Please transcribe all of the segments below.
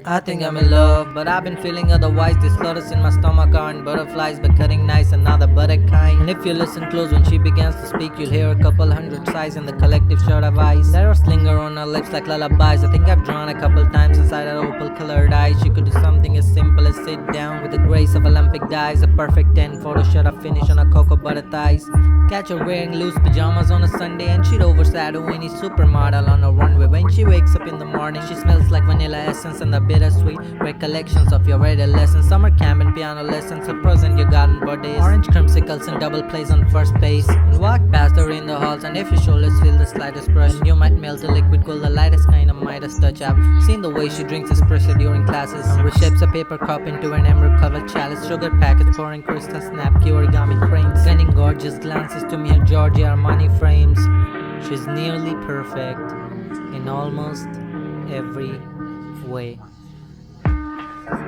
I think I'm in love, but I've been feeling otherwise. These flutters in my stomach aren't butterflies, but cutting nice, another butter kind. And if you listen close when she begins to speak, you'll hear a couple hundred sighs in the collective short of eyes. Let her linger on her lips like lullabies. I think I've drawn a couple times inside her opal-colored eyes. She could do something as simple as sit down with the grace of Olympic dyes, a perfect 10 photo shot of finish on her cocoa butter thighs. Catch her wearing loose pajamas on a Sunday, and she'd overshadow any supermodel on a runway. When she wakes up in the morning, she smells like vanilla essence and the bittersweet recollections of your adolescence. Summer camp and piano lessons, a present your garden birthdays, orange creamsicles and double plays on first base. And walk past her in the halls, and if your shoulders feel the slightest brush, you might melt a liquid gold, the lightest kind of Midas touch. I've seen the way she drinks espresso during classes, reshapes a paper cup into an emerald-covered chalice, sugar packets pouring crystal snap, origami cranes, sending gorgeous glances to me her Giorgio Armani frames. She's nearly perfect in almost every way.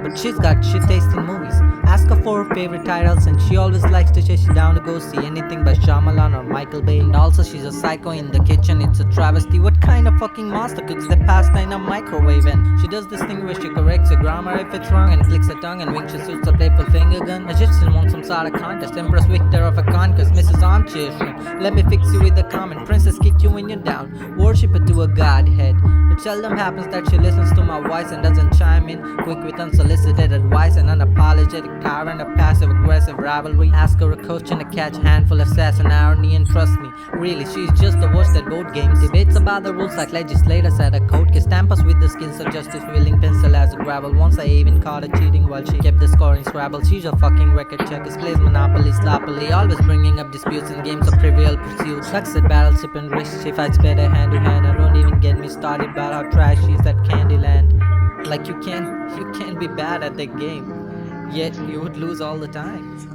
But she's got shit taste in movies. Ask her for her favorite titles, and she always likes to chase you down to go see anything by Shyamalan or Michael Bay. And also she's a psycho in the kitchen, it's a travesty. What kind of fucking monster cooks the pasta in a microwave? And she does this thing where she corrects her grammar if it's wrong, and clicks her tongue and winks she shoots a playful finger gun, as if she wants some sort of contest. Empress Victor of a conquest, Mrs. Armchair Shrimp, let me fix you with a comment. Princess kick you when you're down, worship her to a godhead. It seldom happens that she listens to my voice and doesn't chime in quick with unsolicited advice. An unapologetic tyrant, a passive-aggressive rivalry. Ask her a question to catch a handful of sass and irony, and trust me, really, she's just the worst at board games. Debates about the rules like legislators at a court case. Stamp us with the skills of justice, wielding pencil as a gravel. Once I even caught her cheating while she kept the score in Scrabble. She's a fucking record checkers, plays Monopoly sloppily, always bringing up disputes in games of trivial pursuits. Sucks at battleship and risk, she fights better hand to hand. I don't even get me started about how trashy is that Candyland. Like you can't be bad at the game, yet you would lose all the time.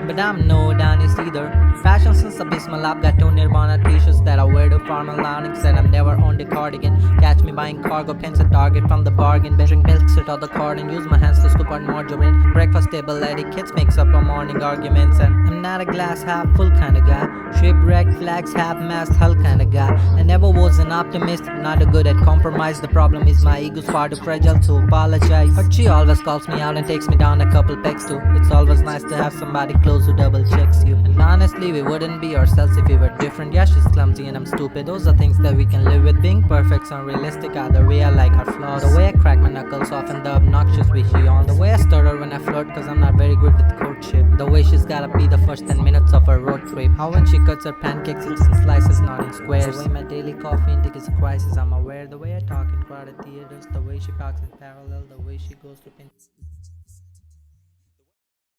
But I'm no Adonis either. Fashion sense abysmal. I've got two Nirvana t-shirts that I wear to formal lounging, and I've never owned a cardigan. Catch me buying cargo pants at Target from the bargain bin. Drink milk, sit on the card and use my hands to scoop out margarine. Breakfast table etiquette makes up our morning arguments, and I'm not a glass half full kind of guy. Shipwrecked flags half-mast hull kind of guy. I never was an optimist, not a good at compromise. The problem is my ego's far too fragile to apologize. But she always calls me out and takes me down a couple pegs too. It's always nice to have somebody close who double checks you. And honestly, we wouldn't be ourselves if we were different. Yeah, she's clumsy and I'm stupid. Those are things that we can live with. Being perfect's unrealistic. Either way, I like her flaws. The way I crack my knuckles off and the obnoxious way she on. The way I stutter when I flirt cause I'm not very good with courtship. The way she's gotta be the first 10 minutes of her road trip. How when she cuts her pancakes it's in slices, not in squares. The way my daily coffee intake is a crisis, I'm aware. The way I talk in crowded theaters. The way she parks in parallel. The way she goes to pins.